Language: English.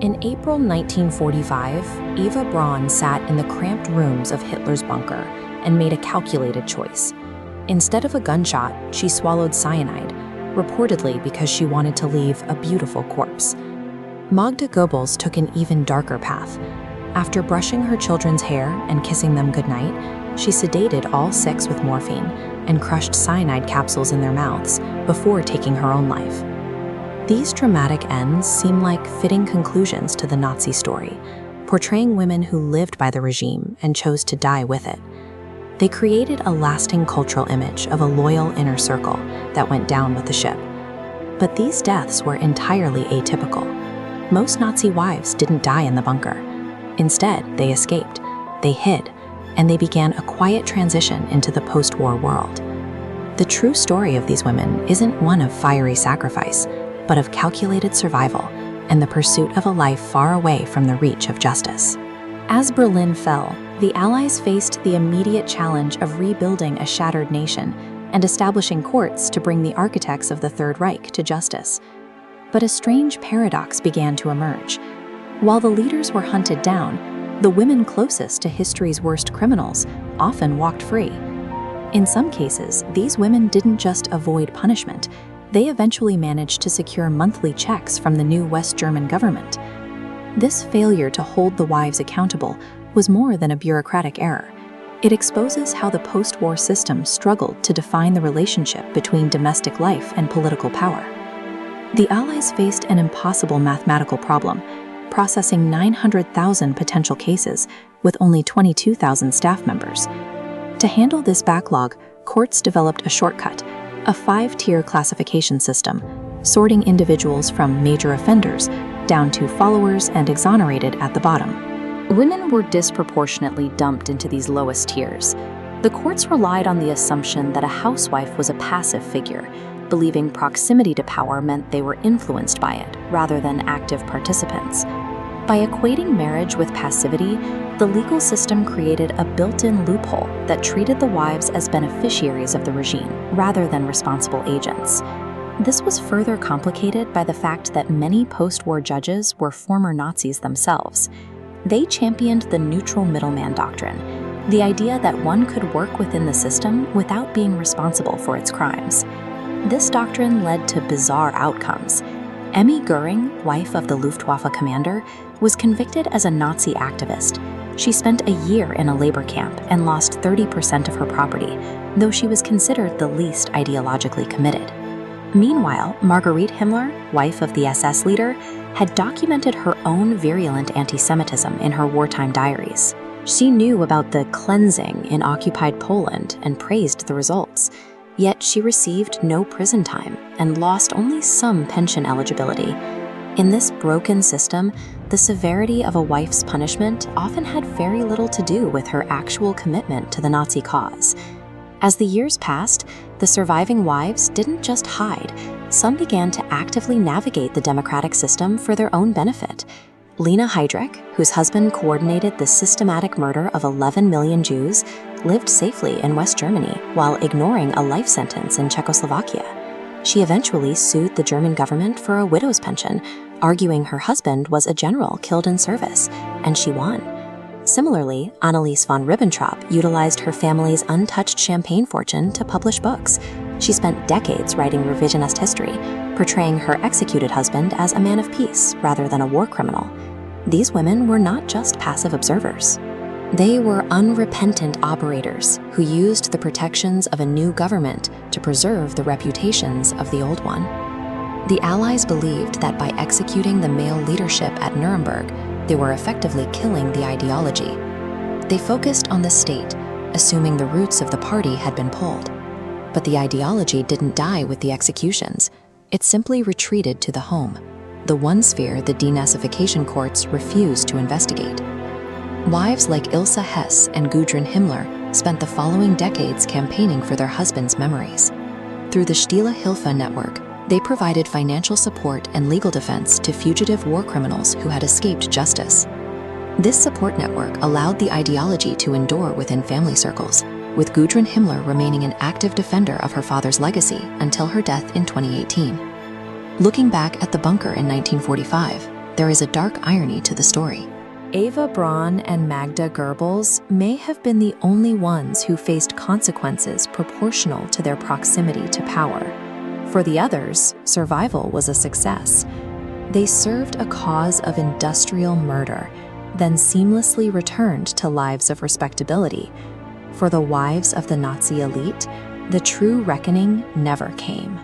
In April 1945, Eva Braun sat in the cramped rooms of Hitler's bunker and made a calculated choice. Instead of a gunshot, she swallowed cyanide, reportedly because she wanted to leave a beautiful corpse. Magda Goebbels took an even darker path. After brushing her children's hair and kissing them goodnight, she sedated all six with morphine and crushed cyanide capsules in their mouths before taking her own life. These dramatic ends seem like fitting conclusions to the Nazi story, portraying women who lived by the regime and chose to die with it. They created a lasting cultural image of a loyal inner circle that went down with the ship. But these deaths were entirely atypical. Most Nazi wives didn't die in the bunker. Instead, they escaped, they hid, and they began a quiet transition into the post-war world. The true story of these women isn't one of fiery sacrifice, but of calculated survival and the pursuit of a life far away from the reach of justice. As Berlin fell, the Allies faced the immediate challenge of rebuilding a shattered nation and establishing courts to bring the architects of the Third Reich to justice. But a strange paradox began to emerge. While the leaders were hunted down, the women closest to history's worst criminals often walked free. In some cases, these women didn't just avoid punishment, they eventually managed to secure monthly checks from the new West German government. This failure to hold the wives accountable was more than a bureaucratic error. It exposes how the post-war system struggled to define the relationship between domestic life and political power. The Allies faced an impossible mathematical problem, processing 900,000 potential cases with only 22,000 staff members. To handle this backlog, courts developed a shortcut, a 5-tier classification system, sorting individuals from major offenders down to followers and exonerated at the bottom. Women were disproportionately dumped into these lowest tiers. The courts relied on the assumption that a housewife was a passive figure, believing proximity to power meant they were influenced by it, rather than active participants. By equating marriage with passivity, the legal system created a built-in loophole that treated the wives as beneficiaries of the regime, rather than responsible agents. This was further complicated by the fact that many post-war judges were former Nazis themselves. They championed the neutral middleman doctrine, the idea that one could work within the system without being responsible for its crimes. This doctrine led to bizarre outcomes. Emmy Goering, wife of the Luftwaffe commander, was convicted as a Nazi activist. She spent a year in a labor camp and lost 30% of her property, though she was considered the least ideologically committed. Meanwhile, Marguerite Himmler, wife of the SS leader, had documented her own virulent anti-Semitism in her wartime diaries. She knew about the cleansing in occupied Poland and praised the results. Yet she received no prison time and lost only some pension eligibility. In this broken system, the severity of a wife's punishment often had very little to do with her actual commitment to the Nazi cause. As the years passed, the surviving wives didn't just hide. Some began to actively navigate the democratic system for their own benefit. Lena Heydrich, whose husband coordinated the systematic murder of 11 million Jews, lived safely in West Germany while ignoring a life sentence in Czechoslovakia. She eventually sued the German government for a widow's pension, arguing her husband was a general killed in service, and she won. Similarly, Annelies von Ribbentrop utilized her family's untouched champagne fortune to publish books. She spent decades writing revisionist history, portraying her executed husband as a man of peace rather than a war criminal. These women were not just passive observers. They were unrepentant operators who used the protections of a new government to preserve the reputations of the old one. The Allies believed that by executing the male leadership at Nuremberg, they were effectively killing the ideology. They focused on the state, assuming the roots of the party had been pulled. But the ideology didn't die with the executions. It simply retreated to the home, the one sphere the denazification courts refused to investigate. Wives like Ilse Hess and Gudrun Himmler spent the following decades campaigning for their husbands' memories. Through the Stille Hilfe network, they provided financial support and legal defense to fugitive war criminals who had escaped justice. This support network allowed the ideology to endure within family circles, with Gudrun Himmler remaining an active defender of her father's legacy until her death in 2018. Looking back at the bunker in 1945, there is a dark irony to the story. Eva Braun and Magda Goebbels may have been the only ones who faced consequences proportional to their proximity to power. For the others, survival was a success. They served a cause of industrial murder, then seamlessly returned to lives of respectability. For the wives of the Nazi elite, the true reckoning never came.